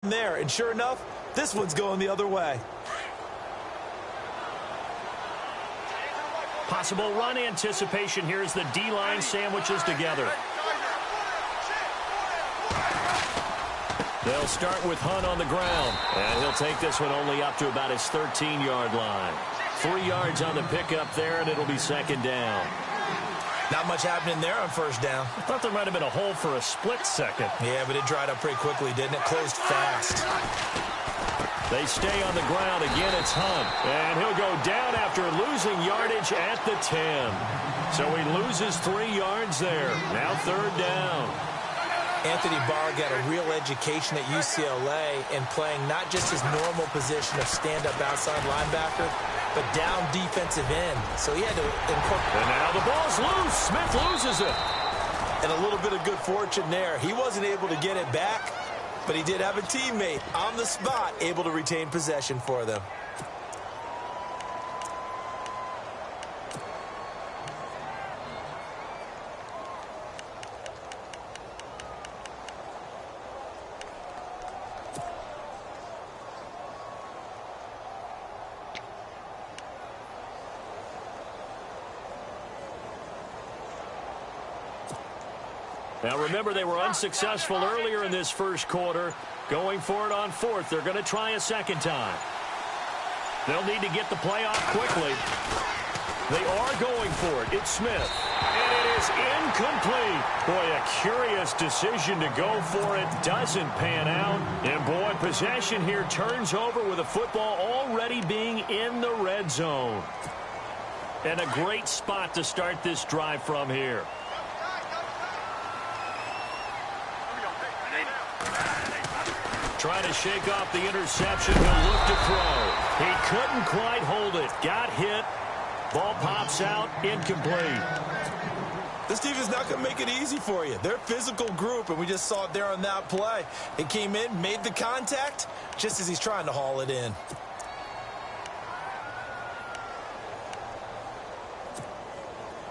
there, and sure enough, this one's going the other way. Possible run anticipation here as the D-line sandwiches together. They'll start with Hunt on the ground, and he'll take this one only up to about his 13-yard line. 3 yards on the pickup there, and it'll be second down. Not much happening there on first down. I thought there might have been a hole for a split second. Yeah, but it dried up pretty quickly, didn't it? Closed fast. They stay on the ground. Again, it's Hunt. And he'll go down after losing yardage at the 10. So he loses 3 yards there. Now third down. Anthony Barr got a real education at UCLA in playing not just his normal position of stand-up outside linebacker, but down defensive end. So he had to incorporate. And now the ball's loose. Smith loses it. And a little bit of good fortune there. He wasn't able to get it back, but he did have a teammate on the spot able to retain possession for them. Now, remember, they were unsuccessful earlier in this first quarter. Going for it on fourth. They're going to try a second time. They'll need to get the play off quickly. They are going for it. It's Smith. And it is incomplete. Boy, a curious decision to go for it. Doesn't pan out. And, boy, possession here turns over with the football already being in the red zone. And a great spot to start this drive from here. Trying to shake off the interception. He'll look to throw. He couldn't quite hold it. Got hit. Ball pops out. Incomplete. This defense is not going to make it easy for you. They're a physical group, and we just saw it there on that play. It came in, made the contact, just as he's trying to haul it in.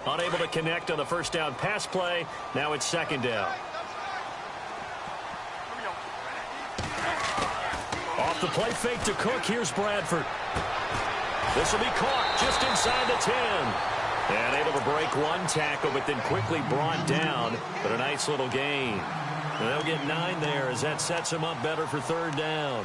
Unable to connect on the first down pass play. Now it's second down. Off the play fake to Cook. Here's Bradford. This will be caught just inside the 10. And able to break one tackle, but then quickly brought down. But a nice little gain. And they'll get 9 there as that sets them up better for third down.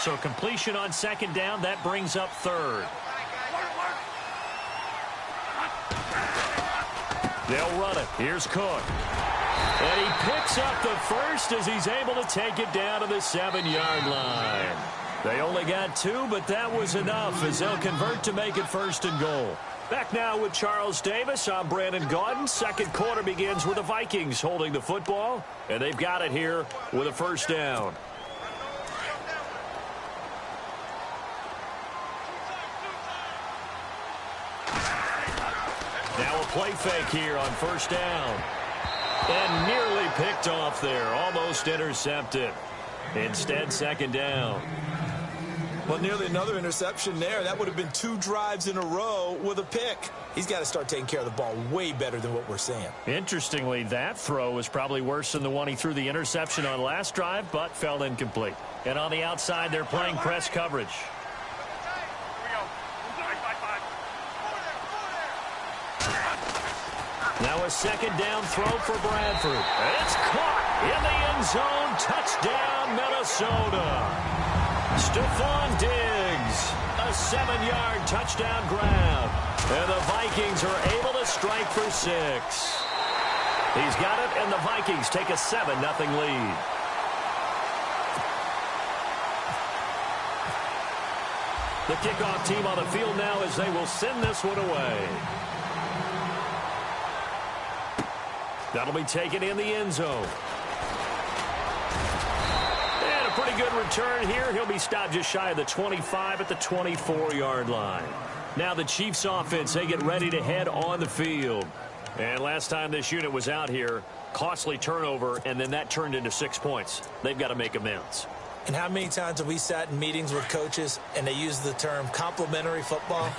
So completion on second down. That brings up third. They'll run it. Here's Cook. And he picks up the first as he's able to take it down to the 7-yard line. They only got 2, but that was enough as they'll convert to make it first and goal. Back now with Charles Davis. I'm Brandon Gaudin. Second quarter begins with the Vikings holding the football, and they've got it here with a first down. Now a play fake here on first down. And nearly picked off there. Almost intercepted. Instead, second down. Well, nearly another interception there. That would have been 2 drives in a row with a pick. He's got to start taking care of the ball way better than what we're seeing. Interestingly, that throw was probably worse than the one he threw the interception on last drive, but fell incomplete. And on the outside, they're playing press coverage. Now a second down throw for Bradford. And it's caught in the end zone. Touchdown, Minnesota. Stephon Diggs, a 7-yard touchdown grab. And the Vikings are able to strike for 6. He's got it, and the Vikings take a 7-0 lead. The kickoff team on the field now as they will send this one away. That'll be taken in the end zone. And a pretty good return here. He'll be stopped just shy of the 25 at the 24-yard line. Now the Chiefs offense, they get ready to head on the field. And last time this unit was out here, costly turnover, and then that turned into 6 points. They've got to make amends. And how many times have we sat in meetings with coaches and they use the term complementary football?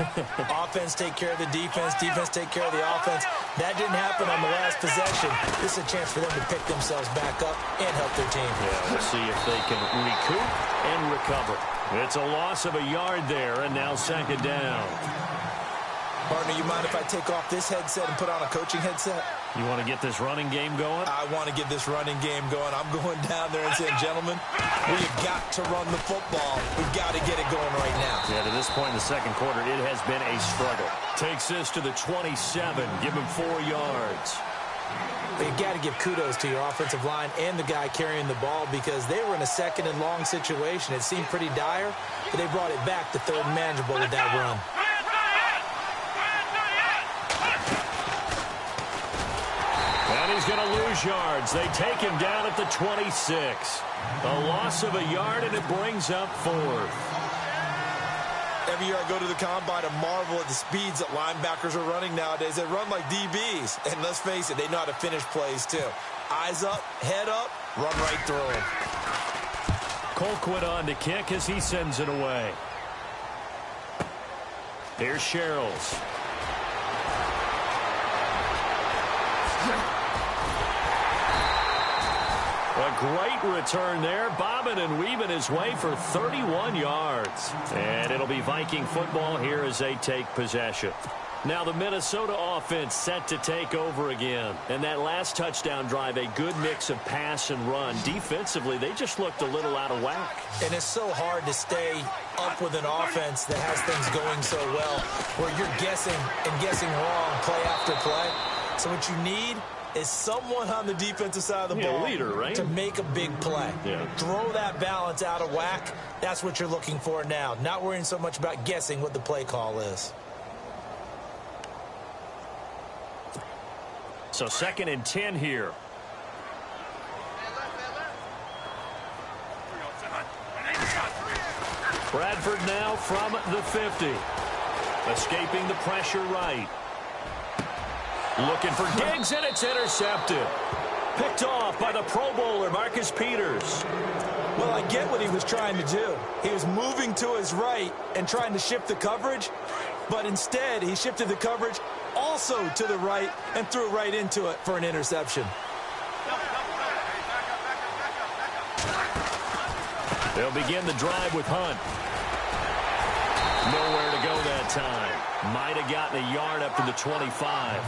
Offense take care of the defense, defense take care of the offense. That didn't happen on the last possession. This is a chance for them to pick themselves back up and help their team. Yeah, we'll see if they can recoup and recover. It's a loss of a yard there, and now second down. Partner, you mind if I take off this headset and put on a coaching headset? You want to get this running game going? I want to get this running game going. I'm going down there and saying, gentlemen, we've got to run the football. We've got to get it going right now. Yeah, to this point in the second quarter, it has been a struggle. Takes this to the 27. Give him 4 yards. You've got to give kudos to your offensive line and the guy carrying the ball because they were in a second and long situation. It seemed pretty dire, but they brought it back to third and manageable with that run. And he's going to lose yards. They take him down at the 26. A loss of a yard, and it brings up 4th. Every year I go to the combine and marvel at the speeds that linebackers are running nowadays. They run like DBs. And let's face it, they know how to finish plays too. Eyes up, head up, run right through them. Colquitt on to kick as he sends it away. Here's Sherrills. A great return there, bobbing and weaving his way for 31 yards. And it'll be Viking football here as they take possession. Now the Minnesota offense set to take over again. And that last touchdown drive, a good mix of pass and run. Defensively, they just looked a little out of whack. And it's so hard to stay up with an offense that has things going so well, where you're guessing and guessing wrong play after play. So what you need is someone on the defensive side of the ball leader, right? to make a big play. Yeah. Throw that balance out of whack. That's what you're looking for now. Not worrying so much about guessing what the play call is. So 2nd and 10 here. Bradford now from the 50. Escaping the pressure right. Looking for Diggs, and it's intercepted. Picked off by the Pro Bowler, Marcus Peters. Well, I get what he was trying to do. He was moving to his right and trying to shift the coverage, but instead he shifted the coverage also to the right and threw right into it for an interception. They'll begin the drive with Hunt. Nowhere to go that time. Might have gotten a yard up to the 25.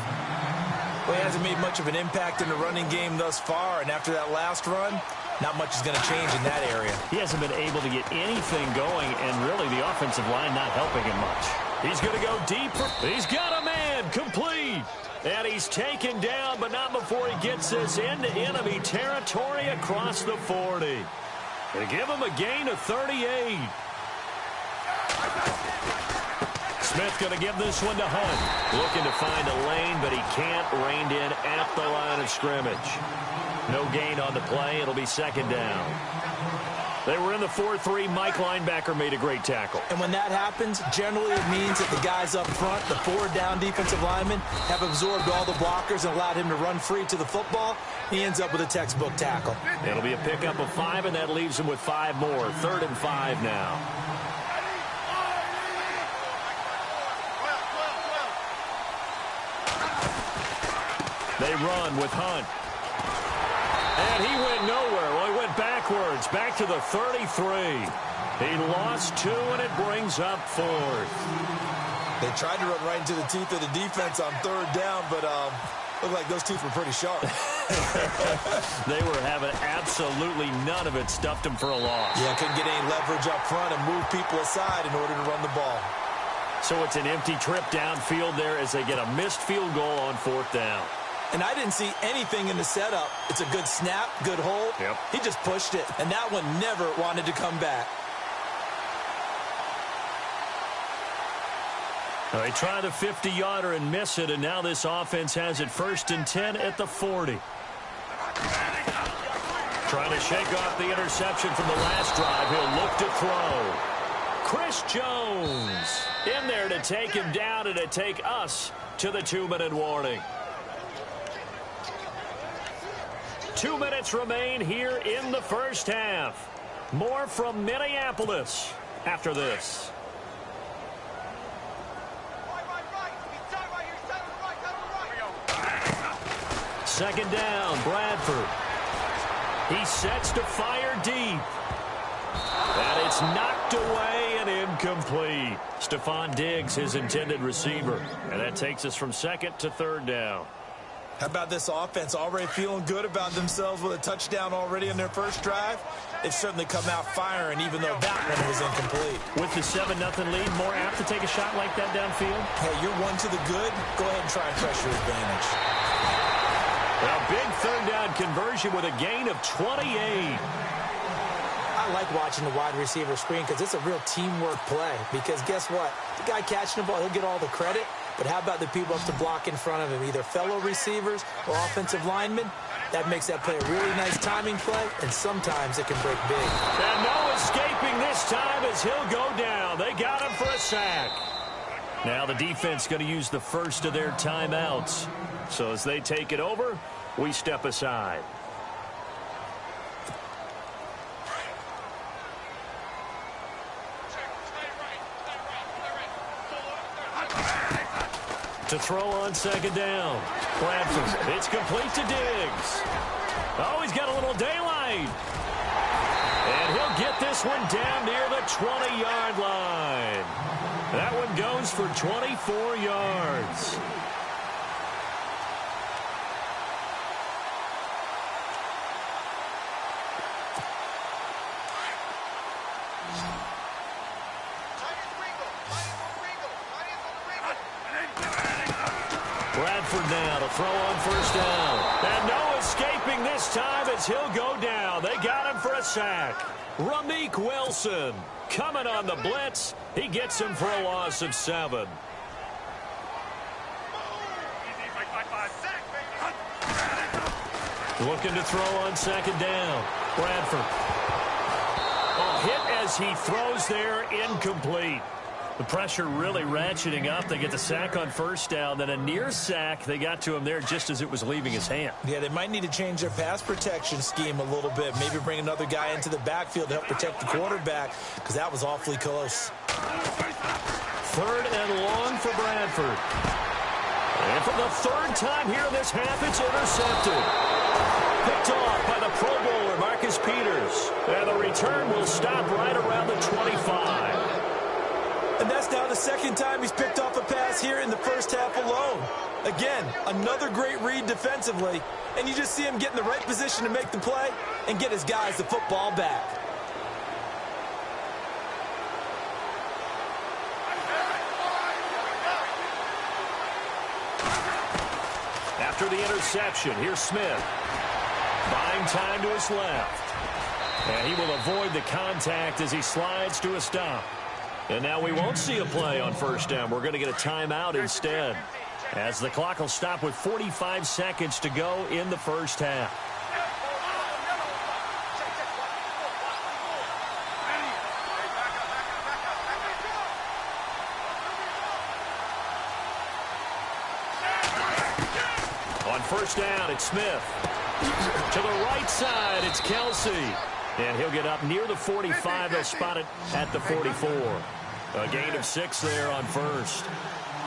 Well, he hasn't made much of an impact in the running game thus far, and after that last run, not much is going to change in that area. He hasn't been able to get anything going, and really the offensive line not helping him much. He's going to go deeper. He's got a man complete. And he's taken down, but not before he gets this into enemy territory across the 40. They give him a gain of 38. Smith going to give this one to Hunt. Looking to find a lane, but he can't. Reined in at the line of scrimmage. No gain on the play. It'll be second down. They were in the 4-3. Mike linebacker made a great tackle. And when that happens, generally it means that the guys up front, the 4 down defensive linemen, have absorbed all the blockers and allowed him to run free to the football. He ends up with a textbook tackle. It'll be a pickup of 5, and that leaves him with 5 more. 3rd and 5 now. They run with Hunt. And he went nowhere. Well, he went backwards, back to the 33. He lost 2, and it brings up 4th. They tried to run right into the teeth of the defense on 3rd down, but looked like those teeth were pretty sharp. They were having absolutely none of it. Stuffed him for a loss. Yeah, couldn't get any leverage up front and move people aside in order to run the ball. So it's an empty trip downfield there as they get a missed field goal on 4th down. And I didn't see anything in the setup. It's a good snap, good hold. Yep. He just pushed it, and that one never wanted to come back. Well, they try the 50-yarder and miss it, and now this offense has it 1st and 10 at the 40. Trying to shake off the interception from the last drive. He'll look to throw. Chris Jones in there to take him down and to take us to the 2-minute warning. 2 minutes remain here in the first half. More from Minneapolis after this. Second down, Bradford. He sets to fire deep. And it's knocked away and incomplete. Stephon Diggs, his intended receiver. And that takes us from second to third down. How about this offense already feeling good about themselves with a touchdown already in their first drive? They've certainly come out firing, even though that one was incomplete. With the 7-0 lead, more apt to take a shot like that downfield? Hey, you're one to the good. Go ahead and try and press your advantage. A big third down conversion with a gain of 28. I like watching the wide receiver screen because it's a real teamwork play. Because guess what? The guy catching the ball, he'll get all the credit. But how about the people up to block in front of him, either fellow receivers or offensive linemen? That makes that play a really nice timing play, and sometimes it can break big. And no escaping this time as he'll go down. They got him for a sack. Now the defense going to use the first of their timeouts. So as they take it over, we step aside. To throw on second down. Bradford. It's complete to Diggs. Oh, he's got a little daylight. And he'll get this one down near the 20-yard line. That one goes for 24 yards. Bradford now to throw on first down. And no escaping this time as he'll go down. They got him for a sack. Ramik Wilson coming on the blitz. He gets him for a loss of 7. Looking to throw on second down. Bradford. A hit as he throws there, incomplete. The pressure really ratcheting up. They get the sack on first down. Then a near sack. They got to him there just as it was leaving his hand. Yeah, they might need to change their pass protection scheme a little bit. Maybe bring another guy into the backfield to help protect the quarterback, because that was awfully close. Third and long for Bradford. And for the third time here in this half, it's intercepted. Picked off by the Pro Bowler, Marcus Peters. And the return will stop right around the 25. And that's now the second time he's picked off a pass here in the first half alone. Again, another great read defensively. And you just see him get in the right position to make the play and get his guys the football back. After the interception, here's Smith. Buying time to his left. And he will avoid the contact as he slides to a stop. And now we won't see a play on first down. We're going to get a timeout instead, as the clock will stop with 45 seconds to go in the first half. On first down, it's Smith. To the right side, it's Kelsey. And he'll get up near the 45. They'll spot it at the 44. A gain of 6 there on first.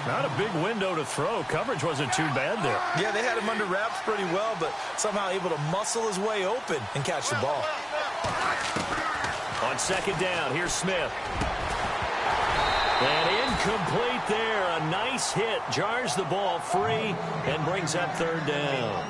Not a big window to throw. Coverage wasn't too bad there. Yeah, they had him under wraps pretty well, but somehow able to muscle his way open and catch the ball. On second down, here's Smith. And incomplete there. A nice hit. Jars the ball free and brings up third down.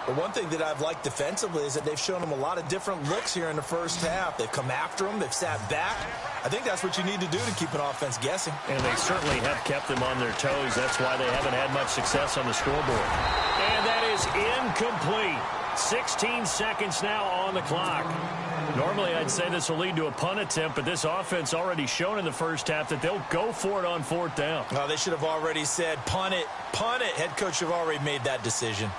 But one thing that I've liked defensively is that they've shown him a lot of different looks here in the first half. They've come after him. They've sat back. I think that's what you need to do to keep an offense guessing. And they certainly have kept them on their toes. That's why they haven't had much success on the scoreboard. And that is incomplete. 16 seconds now on the clock. Normally, I'd say this will lead to a punt attempt, but this offense already shown in the first half that they'll go for it on fourth down. Well, they should have already said, punt it, punt it. Head coach have already made that decision.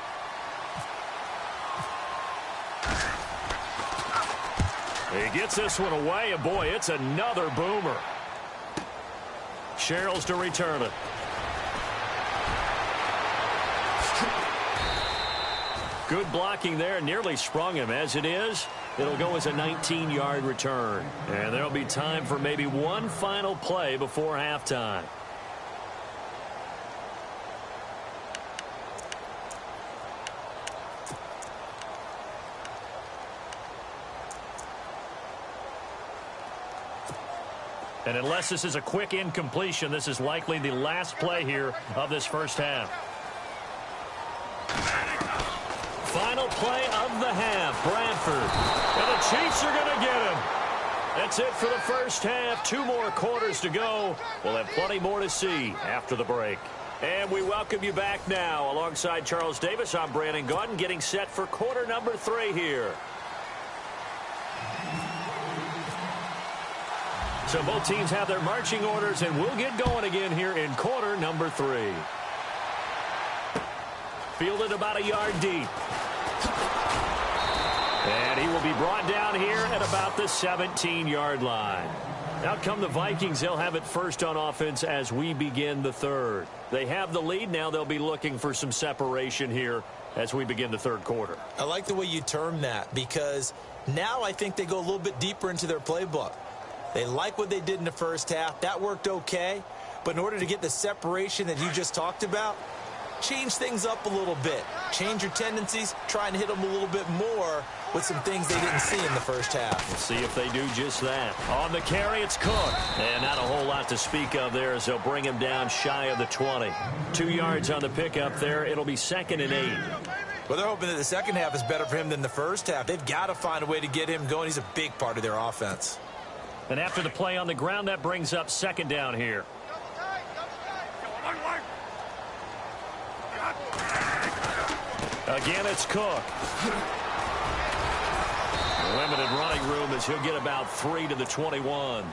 He gets this one away, and boy, it's another boomer. Sherrills to return it. Good blocking there. Nearly sprung him. As it is, it'll go as a 19-yard return. And there'll be time for maybe one final play before halftime. And unless this is a quick incompletion, this is likely the last play here of this first half. Final play of the half, Bradford. And the Chiefs are going to get him. That's it for the first half. 2 more quarters to go. We'll have plenty more to see after the break. And we welcome you back now. Alongside Charles Davis, I'm Brandon Gaudin, getting set for quarter number 3 here. So both teams have their marching orders, and we'll get going again here in quarter number 3. Fielded about a yard deep. And he will be brought down here at about the 17-yard line. Out come the Vikings. They'll have it first on offense as we begin the third. They have the lead. Now they'll be looking for some separation here as we begin the third quarter. I like the way you term that, because now I think they go a little bit deeper into their playbook. They like what they did in the first half. That worked okay. But in order to get the separation that you just talked about, change things up a little bit. Change your tendencies. Try and hit them a little bit more with some things they didn't see in the first half. We'll see if they do just that. On the carry, it's Cook. And not a whole lot to speak of there as they'll bring him down shy of the 20. 2 yards on the pickup there. It'll be 2nd and 8. Well, they're hoping that the second half is better for him than the first half. They've got to find a way to get him going. He's a big part of their offense. And after the play on the ground, that brings up 2nd down here. Again, it's Cook. Limited running room as he'll get about 3 to the 21.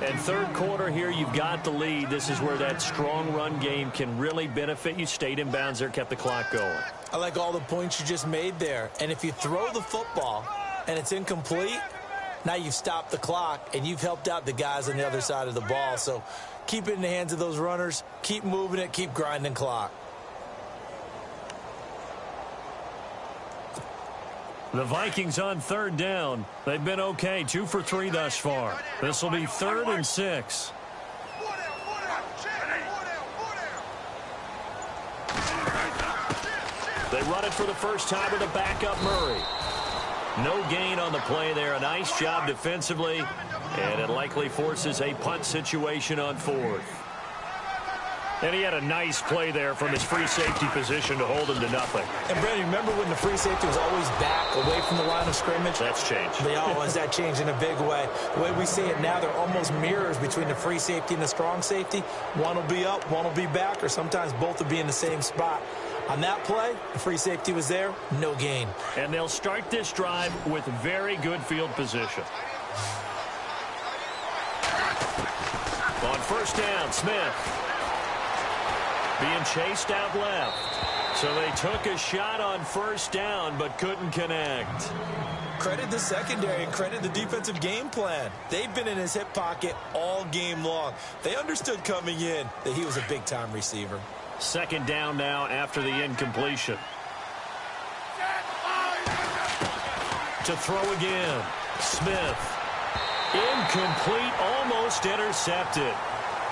And third quarter here, you've got the lead. This is where that strong run game can really benefit you. Stayed in bounds there, kept the clock going. I like all the points you just made there. And if you throw the football and it's incomplete, now you've stopped the clock, and you've helped out the guys on the other side of the ball. So keep it in the hands of those runners. Keep moving it. Keep grinding clock. The Vikings on 3rd down. They've been okay. 2 for 3 thus far. This will be 3rd and 6. They run it for the first time with a backup Murray. No gain on the play there. A nice job defensively, and it likely forces a punt situation on 4th. And he had a nice play there from his free safety position to hold him to nothing. And, Brandon, remember when the free safety was always back away from the line of scrimmage? That's changed. They always that changed in a big way. The way we see it now, they're almost mirrors between the free safety and the strong safety. One will be up, one will be back, or sometimes both will be in the same spot. On that play, the free safety was there, no gain. And they'll start this drive with very good field position. On 1st down, Smith. Being chased out left. So they took a shot on 1st down, but couldn't connect. Credit the secondary and credit the defensive game plan. They've been in his hip pocket all game long. They understood coming in that he was a big-time receiver. 2nd down now after the incompletion. To throw again. Smith. Incomplete, almost intercepted.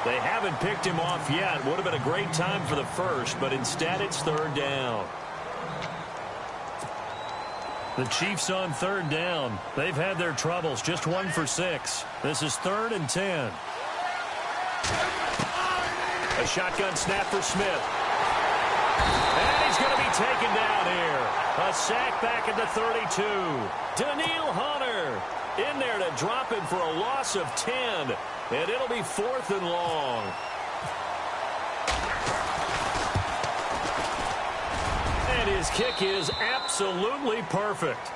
They haven't picked him off yet. Would have been a great time for the first, but instead it's 3rd down. The Chiefs on 3rd down. They've had their troubles, just 1 for 6. This is 3rd and 10. A shotgun snap for Smith. And he's going to be taken down here. A sack back at the 32. Daniil Hunter in there to drop him for a loss of 10. And it'll be 4th and long. And his kick is absolutely perfect.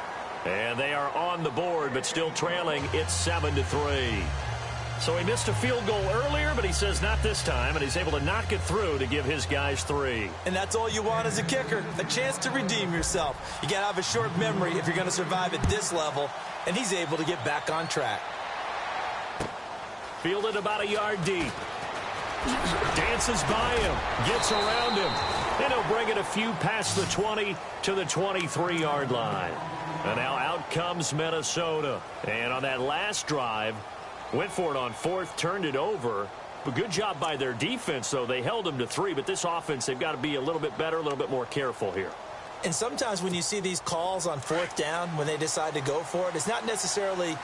And they are on the board, but still trailing. It's 7-3. So he missed a field goal earlier, but he says not this time, and he's able to knock it through to give his guys 3. And that's all you want as a kicker, a chance to redeem yourself. You got to have a short memory if you're going to survive at this level, and he's able to get back on track. Fielded about a yard deep. Dances by him, gets around him, and he'll bring it a few past the 20 to the 23-yard line. And now out comes Minnesota. And on that last drive, went for it on fourth, turned it over. But good job by their defense, though. They held them to 3, but this offense, they've got to be a little bit better, a little bit more careful here. And sometimes when you see these calls on fourth down, when they decide to go for it, it's not necessarily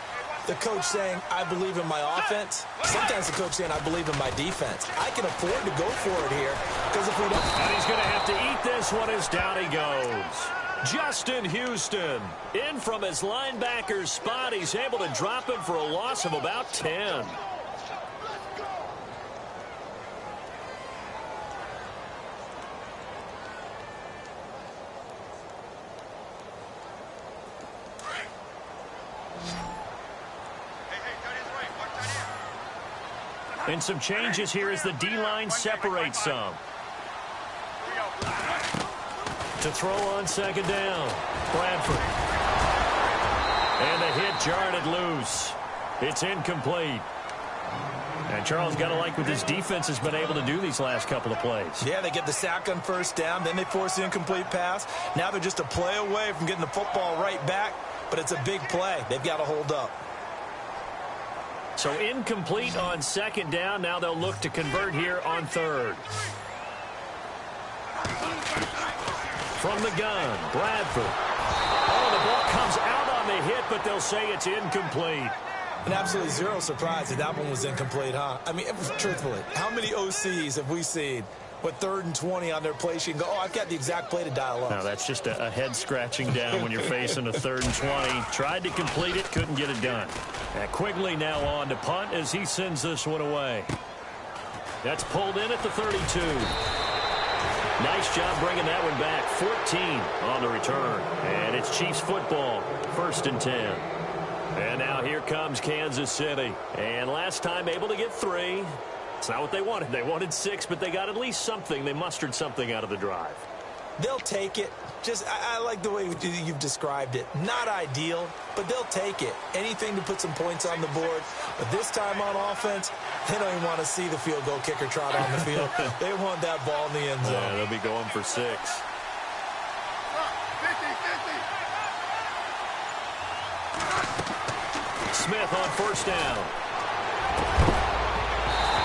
the coach saying, I believe in my offense. Sometimes the coach saying, I believe in my defense. I can afford to go for it here, because if we don't... And he's going to have to eat this one as down he goes. Justin Houston, in from his linebacker's spot. He's able to drop him for a loss of about 10. And some changes here as the D-line separates some. To throw on second down, Bradford. And the hit jarred it loose. It's incomplete. And Charles, got to like what this defense has been able to do these last couple of plays. Yeah, they get the sack on first down, then they force the incomplete pass. Now they're just a play away from getting the football right back, but it's a big play. They've got to hold up. So incomplete on second down. Now they'll look to convert here on third. From the gun, Bradford. Oh, the ball comes out on the hit, but they'll say it's incomplete. And absolutely zero surprise that that one was incomplete, huh? I mean, truthfully, how many OCs have we seen with 3rd and 20 on their play sheet and go, oh, I've got the exact play to dial up? No, that's just a head-scratching down when you're facing a 3rd and 20. Tried to complete it, couldn't get it done. And Quigley now on to punt as he sends this one away. That's pulled in at the 32. Nice job bringing that one back. 14 on the return. And it's Chiefs football, 1st and 10. And now here comes Kansas City. And last time able to get 3. It's not what they wanted. They wanted 6, but they got at least something. They mustered something out of the drive. They'll take it. Just, I like the way you've described it. Not ideal, but they'll take it. Anything to put some points on the board. But this time on offense, they don't even want to see the field goal kicker trot on the field. They want that ball in the end zone. Yeah, they'll be going for 6. Smith on first down.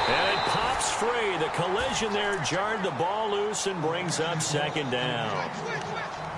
And it pops free. The collision there jarred the ball loose and brings up second down.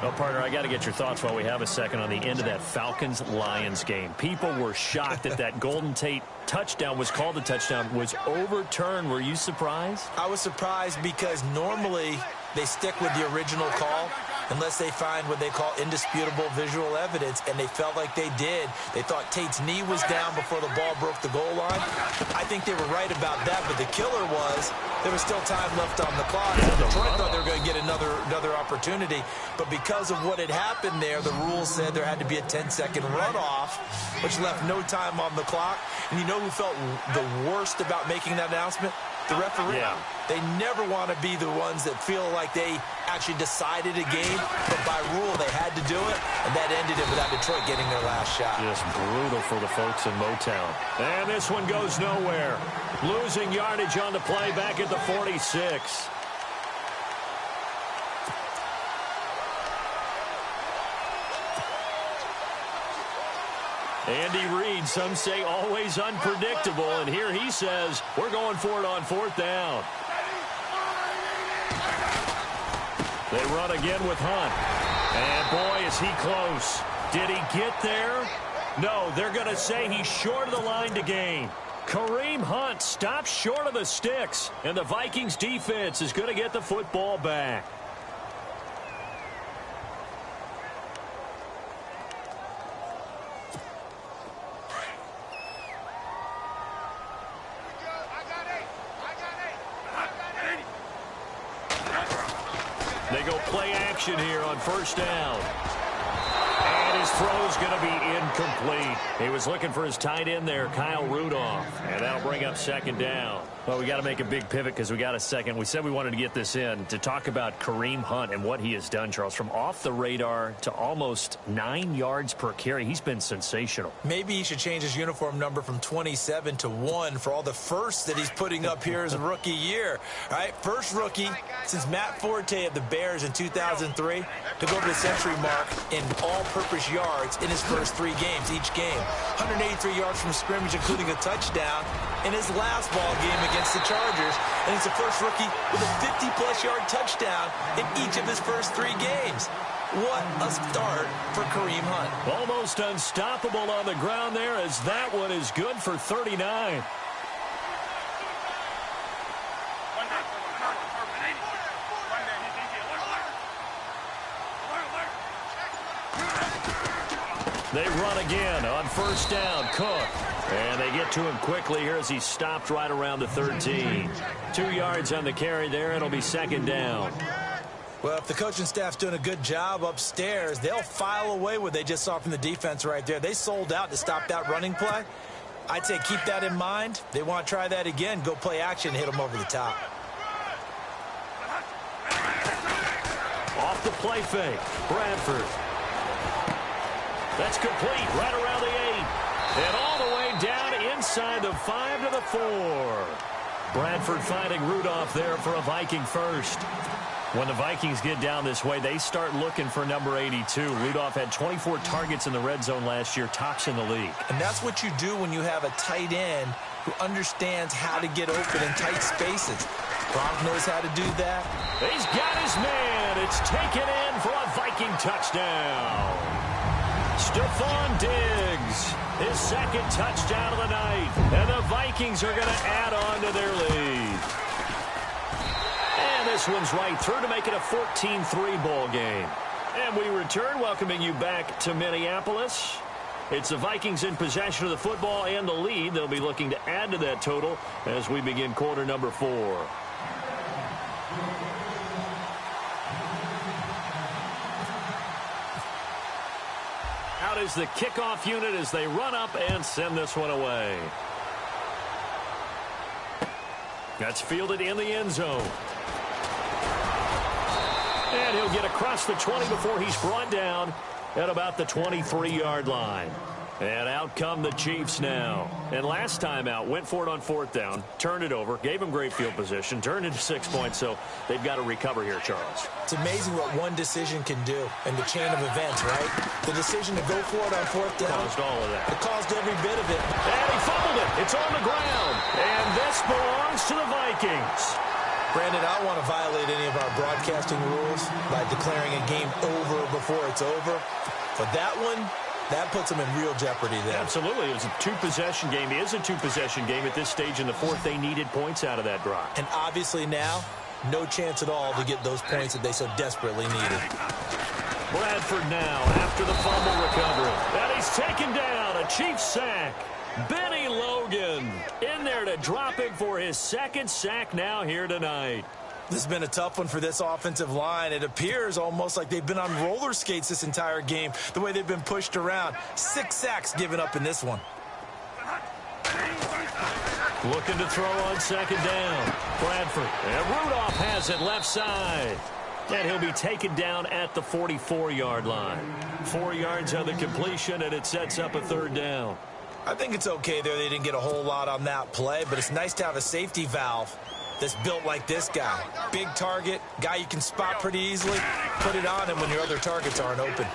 Well, partner, I got to get your thoughts while we have a second on the end of that Falcons-Lions game. People were shocked that that Golden Tate touchdown was called a touchdown, was overturned. Were you surprised? I was surprised because normally they stick with the original call unless they find what they call indisputable visual evidence, and they felt like they did. They thought Tate's knee was down before the ball broke the goal line. I think they were right about that, but the killer was there was still time left on the clock. Detroit thought they were going to get another opportunity, but because of what had happened there, the rules said there had to be a 10-second runoff, which left no time on the clock. And you know who felt the worst about making that announcement? The referee. Yeah. They never want to be the ones that feel like they actually decided a game, but by rule they had to do it, and that ended it without Detroit getting their last shot. Just brutal for the folks in Motown. And this one goes nowhere. Losing yardage on the play back at the 46. Andy Reid, some say always unpredictable, and here he says, we're going for it on 4th down. They run again with Hunt. And boy, is he close. Did he get there? No, they're going to say he's short of the line to gain. Kareem Hunt stops short of the sticks, and the Vikings defense is going to get the football back. They go play action here on 1st down. And his throw's going to be incomplete. He was looking for his tight end there, Kyle Rudolph. And that'll bring up 2nd down. Well, we got to make a big pivot because we got a second. We said we wanted to get this in to talk about Kareem Hunt and what he has done, Charles. From off the radar to almost 9 yards per carry, he's been sensational. Maybe he should change his uniform number from 27 to 1 for all the firsts that he's putting up here as a rookie year. All right, first rookie since Matt Forte of the Bears in 2003 to go over the century mark in all-purpose yards in his first 3 games, each game. 183 yards from scrimmage, including a touchdown in his last ball game against the Chargers, and he's the first rookie with a 50-plus yard touchdown in each of his first 3 games. What a start for Kareem Hunt. Almost unstoppable on the ground there, as that one is good for 39. They run again on first down. Cook. And they get to him quickly here as he stopped right around the 13. 2 yards on the carry there. It'll be second down. Well, if the coaching staff's doing a good job upstairs, they'll file away what they just saw from the defense right there. They sold out to stop that running play. I'd say keep that in mind. They want to try that again. Go play action, hit them over the top. Off the play fake. Bradford. That's complete right around the 8. And all the way down inside the 5 to the 4. Bradford finding Rudolph there for a Viking first. When the Vikings get down this way, they start looking for number 82. Rudolph had 24 targets in the red zone last year, tops in the league. And that's what you do when you have a tight end who understands how to get open in tight spaces. Gronk knows how to do that. He's got his man. It's taken in for a Viking touchdown. Stephon Diggs, his second touchdown of the night. And the Vikings are going to add on to their lead. And this one's right through to make it a 14-3 ball game. And we return, welcoming you back to Minneapolis. It's the Vikings in possession of the football and the lead. They'll be looking to add to that total as we begin quarter number 4. Out is the kickoff unit as they run up and send this one away. That's fielded in the end zone. And he'll get across the 20 before he's brought down at about the 23-yard line. And out come the Chiefs now. And last time out, went for it on 4th down, turned it over, gave him great field position, turned into 6 points, so they've got to recover here, Charles. It's amazing what one decision can do in the chain of events, right? The decision to go for it on 4th down. Caused all of that. It caused every bit of it. And he fumbled it. It's on the ground. And this belongs to the Vikings. Brandon, I don't want to violate any of our broadcasting rules by declaring a game over before it's over. But that one, that puts them in real jeopardy there. Absolutely. It was a 2-possession game. It is a 2-possession game at this stage in the 4th. They needed points out of that drive. And obviously now, no chance at all to get those points that they so desperately needed. Bradford now after the fumble recovery. And he's taken down. A Chiefs sack. Benny Logan in there to drop him for his 2nd sack now here tonight. This has been a tough one for this offensive line. It appears almost like they've been on roller skates this entire game, the way they've been pushed around. 6 sacks given up in this one. Looking to throw on 2nd down. Bradford. And Rudolph has it left side. And he'll be taken down at the 44-yard line. 4 yards on the completion, and it sets up a 3rd down. I think it's okay there. They didn't get a whole lot on that play, but it's nice to have a safety valve that's built like this guy. Big target, guy you can spot pretty easily. Put it on him when your other targets aren't open.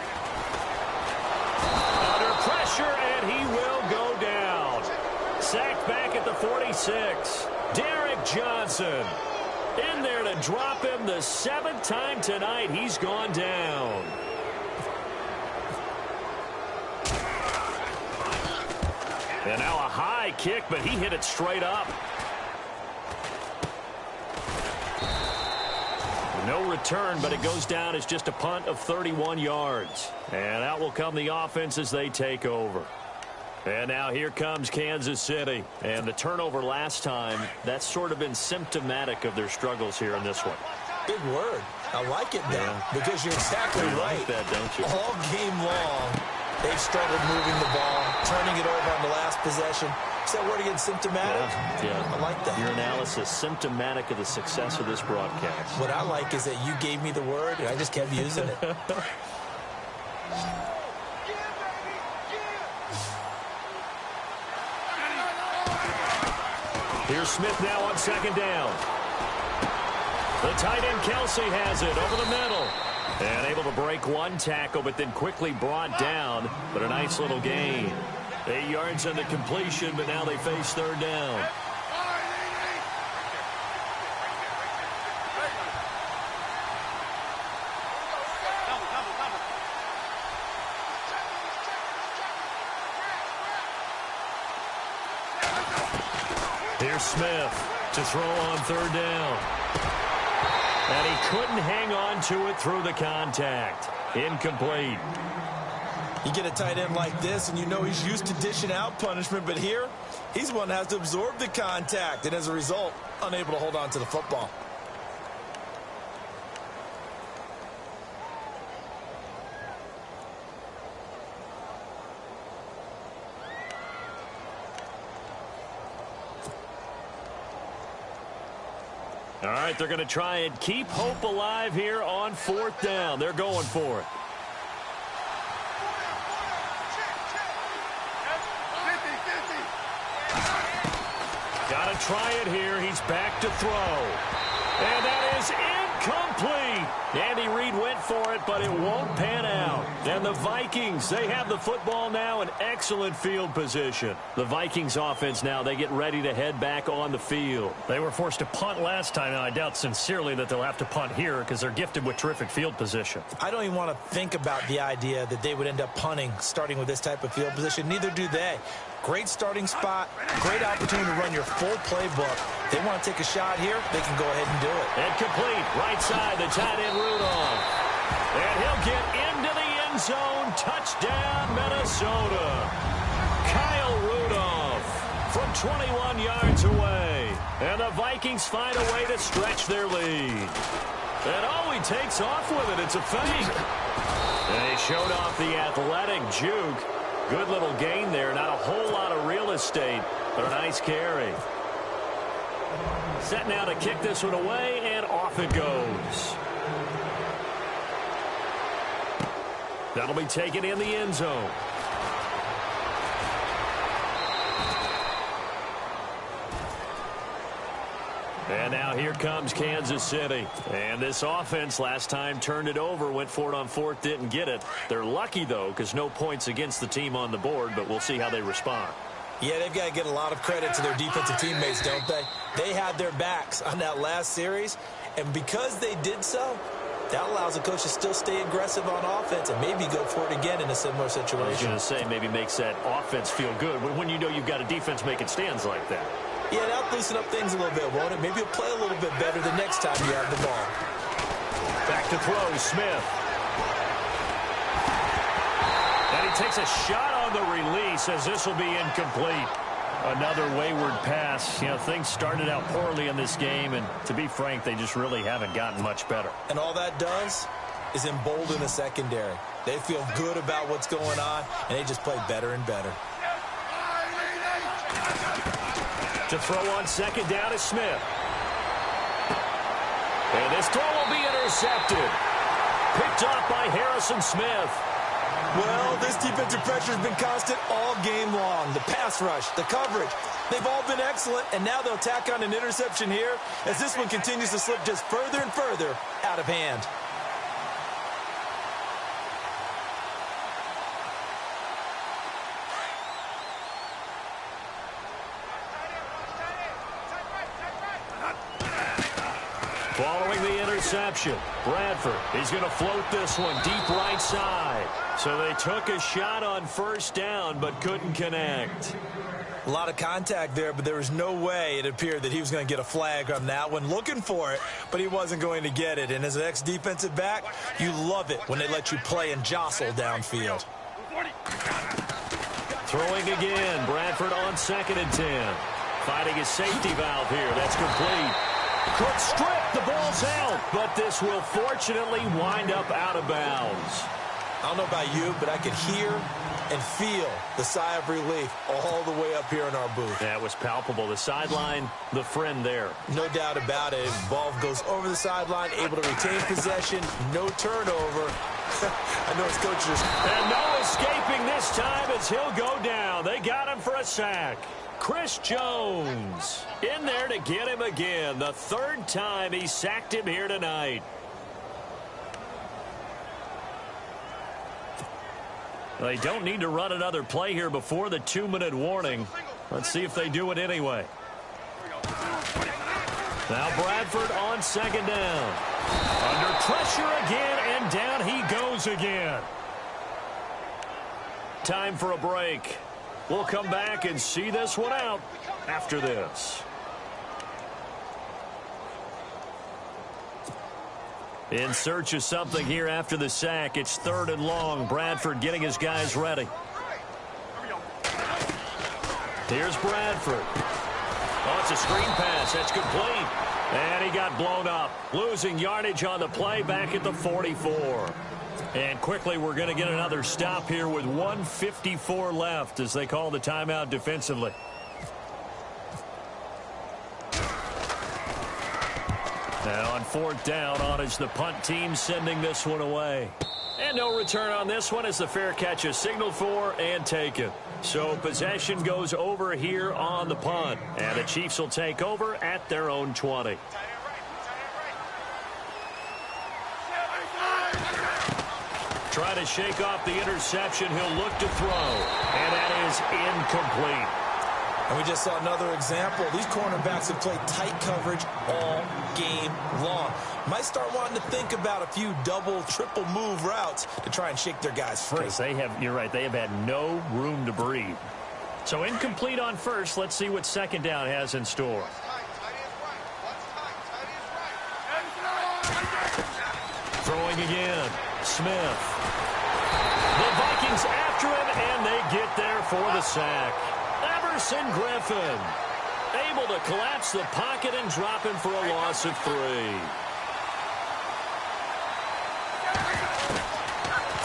Under pressure, and he will go down. Sacked back at the 46. Derek Johnson in there to drop him the 7th time tonight. He's gone down. And now a high kick, but he hit it straight up. No return, but it goes down as just a punt of 31 yards. And out will come the offense as they take over. And now here comes Kansas City. And the turnover last time, that's sort of been symptomatic of their struggles here in this one. Big word. I like it now because you're exactly right. Like that, don't you? All game long, they've struggled moving the ball, turning it over on the last possession. Is that word again, symptomatic? Yeah. I like that. Your analysis, symptomatic of the success of this broadcast. What I like is that you gave me the word, and I just kept using it. Here's Smith now on second down. The tight end Kelsey has it over the middle. And able to break one tackle, but then quickly brought down. But a nice little gain. 8 yards on the completion, but now they face third down. Here's Smith to throw on third down. And he couldn't hang on to it through the contact. Incomplete. You get a tight end like this, and you know he's used to dishing out punishment, but here, he's one that has to absorb the contact, and as a result, unable to hold on to the football. All right, they're going to try and keep hope alive here on fourth down. They're going for it. Got to try it here. He's back to throw. And that is incomplete. Andy Reid went for it, but it won't pan out. And the Vikings, they have the football now in excellent field position. The Vikings offense now, they get ready to head back on the field. They were forced to punt last time, and I doubt sincerely that they'll have to punt here because they're gifted with terrific field position. I don't even want to think about the idea that they would end up punting starting with this type of field position. Neither do they. Great starting spot, great opportunity to run your full playbook. They want to take a shot here, they can go ahead and do it. And complete, right side, the tight end Rudolph. And he'll get into the end zone. Touchdown, Minnesota. Kyle Rudolph from 21 yards away. And the Vikings find a way to stretch their lead. And he takes off with it. It's a fake. And he showed off the athletic juke. Good little gain there. Not a whole lot of real estate, but a nice carry. Set now to kick this one away, and off it goes. That'll be taken in the end zone. And now here comes Kansas City. And this offense last time turned it over, went for it on fourth, didn't get it. They're lucky, though, because no points against the team on the board, but we'll see how they respond. Yeah, they've got to get a lot of credit to their defensive teammates, don't they? They had their backs on that last series, and because they did so, that allows the coach to still stay aggressive on offense and maybe go for it again in a similar situation. I was going to say, maybe makes that offense feel good when you know you've got a defense making stands like that. Yeah, that'll loosen up things a little bit, won't it? Maybe you'll play a little bit better the next time you have the ball. Back to throw, Smith. And he takes a shot on the release as this will be incomplete. Another wayward pass. You know, things started out poorly in this game, and to be frank, they just really haven't gotten much better. And all that does is embolden the secondary. They feel good about what's going on, and they just play better and better. To throw on second down is Smith. And this throw will be intercepted. Picked off by Harrison Smith. Well, this defensive pressure has been constant all game long. The pass rush, the coverage, they've all been excellent, and now they'll tack on an interception here as this one continues to slip just further and further out of hand. Following the interception, Bradford, he's going to float this one deep right side. So they took a shot on first down but couldn't connect. A lot of contact there, but there was no way it appeared that he was going to get a flag on that one. Looking for it, but he wasn't going to get it. And as an ex-defensive back, you love it when they let you play and jostle downfield. Throwing again, Bradford on 2nd and 10. Finding his safety valve here. That's complete. Could strip, the ball's out, but this will fortunately wind up out of bounds. I don't know about you, but I could hear and feel the sigh of relief all the way up here in our booth. That was palpable. The sideline, the friend there. No doubt about it. Ball goes over the sideline, able to retain possession, no turnover. I know his coach just... And no escaping this time as he'll go down. They got him for a sack. Chris Jones in there to get him again. The third time he sacked him here tonight. They don't need to run another play here before the 2-minute warning. Let's see if they do it anyway. Now Bradford on second down. Under pressure again, and down he goes again. Time for a break. We'll come back and see this one out after this. In search of something here after the sack. It's 3rd and long. Bradford getting his guys ready. Here's Bradford. Oh, it's a screen pass. That's complete. And he got blown up. Losing yardage on the play back at the 44. And quickly we're going to get another stop here with 1:54 left as they call the timeout defensively. Now on 4th down, on is the punt team sending this one away. And no return on this one as the fair catch is signaled for and taken. So possession goes over here on the punt. And the Chiefs will take over at their own 20. Try to shake off the interception. He'll look to throw. And that is incomplete. And we just saw another example. These cornerbacks have played tight coverage all game long. Might start wanting to think about a few double, triple move routes to try and shake their guys free. They have, you're right, they have had no room to breathe. So incomplete on first. Let's see what second down has in store. Throwing again. Smith. The Vikings after him, and they get there for the sack. Everson Griffin able to collapse the pocket and drop him for a loss of 3.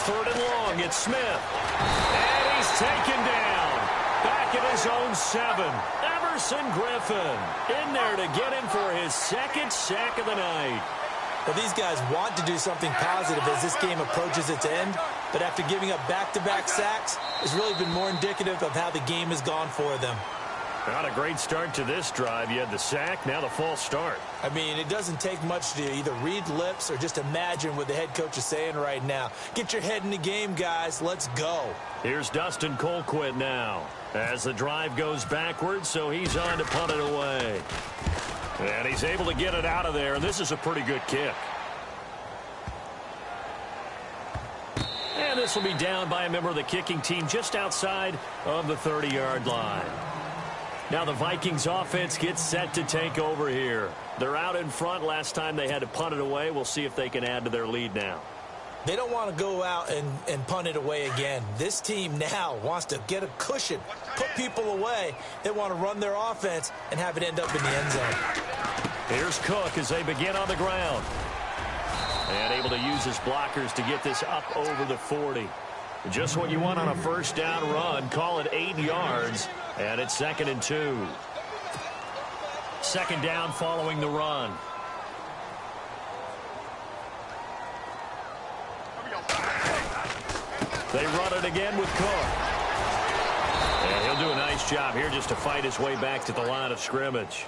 3rd and long, it's Smith. And he's taken down. Back at his own 7. Everson Griffin in there to get him for his 2nd sack of the night. Well, these guys want to do something positive as this game approaches its end, but after giving up back-to-back sacks, it's really been more indicative of how the game has gone for them. Not a great start to this drive. You had the sack, now the false start. I mean, it doesn't take much to either read lips or just imagine what the head coach is saying right now. Get your head in the game, guys. Let's go. Here's Dustin Colquitt now as the drive goes backwards, so he's on to punt it away. And he's able to get it out of there, and this is a pretty good kick. And this will be down by a member of the kicking team just outside of the 30-yard line. Now the Vikings offense gets set to take over here. They're out in front. Last time they had to punt it away. We'll see if they can add to their lead now. They don't want to go out and punt it away again. This team now wants to get a cushion, put people away. They want to run their offense and have it end up in the end zone. Here's Cook as they begin on the ground. And able to use his blockers to get this up over the 40. Just what you want on a first down run. Call it 8 yards. And it's 2nd and 2. 2nd down following the run. They run it again with Cook. And he'll do a nice job here just to fight his way back to the line of scrimmage.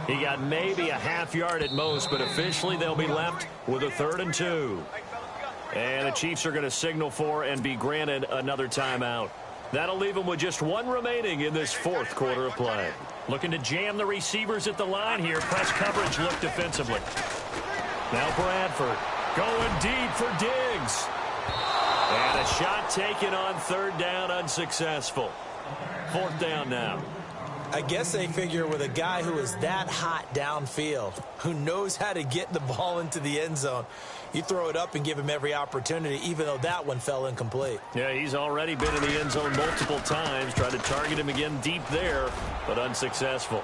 He got maybe a half yard at most, but officially they'll be left with a 3rd and 2. And the Chiefs are going to signal for and be granted another timeout. That'll leave them with just 1 remaining in this 4th quarter of play. Looking to jam the receivers at the line here. Press coverage look defensively. Now Bradford going deep for Diggs. And a shot taken on 3rd down, unsuccessful. 4th down now. I guess they figure with a guy who is that hot downfield, who knows how to get the ball into the end zone, you throw it up and give him every opportunity, even though that one fell incomplete. Yeah, he's already been in the end zone multiple times. Tried to target him again deep there, but unsuccessful.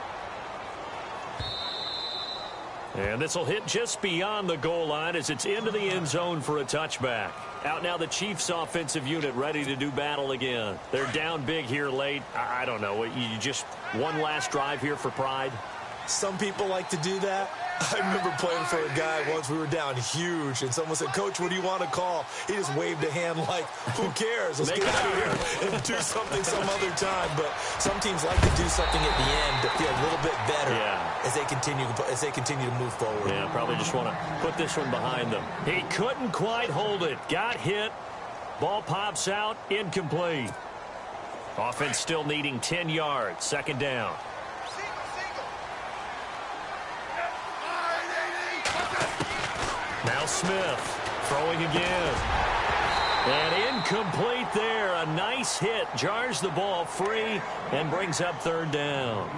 And this will hit just beyond the goal line as it's into the end zone for a touchback. Out now the Chiefs offensive unit ready to do battle again. They're down big here late. I don't know. You just one last drive here for pride? Some people like to do that. I remember playing for a guy once. We were down huge, and someone said, "Coach, what do you want to call?" He just waved a hand like, "Who cares? Let's get out of here and do something some other time." But some teams like to do something at the end to feel a little bit better as they continue to move forward. Yeah, probably just want to put this one behind them. He couldn't quite hold it. Got hit. Ball pops out. Incomplete. Offense still needing 10 yards. Second down. Now Smith throwing again. And incomplete there. A nice hit. Jars the ball free and brings up third down.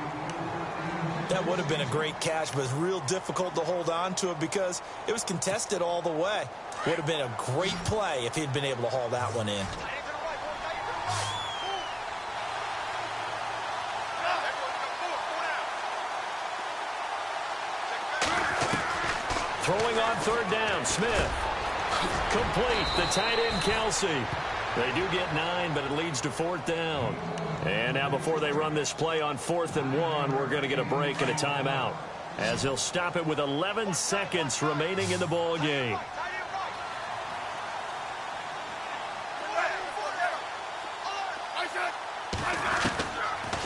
That would have been a great catch, but it's real difficult to hold on to it because it was contested all the way. Would have been a great play if he'd been able to haul that one in. Throwing on third down, Smith. Complete, the tight end, Kelsey. They do get 9, but it leads to fourth down. And now before they run this play on 4th and 1, we're going to get a break and a timeout, as he'll stop it with 11 seconds remaining in the ball game.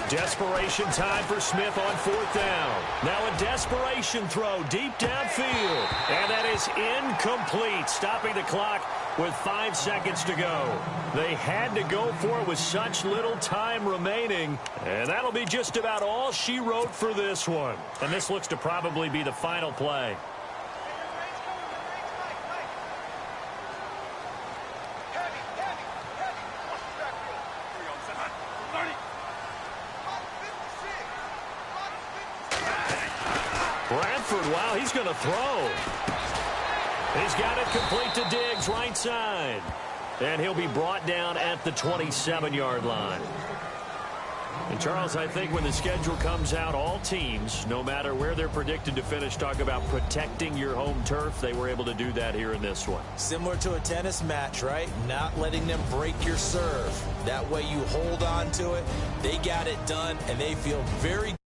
Desperation time for Smith on 4th down. Now a desperation throw deep downfield. And that is incomplete, stopping the clock with 5 seconds to go. They had to go for it with such little time remaining. And that'll be just about all she wrote for this one. And this looks to probably be the final play. Wow, he's going to throw. He's got it complete to Diggs, right side. And he'll be brought down at the 27-yard line. And, Charles, I think when the schedule comes out, all teams, no matter where they're predicted to finish, talk about protecting your home turf. They were able to do that here in this one. Similar to a tennis match, right? Not letting them break your serve. That way you hold on to it. They got it done, and they feel very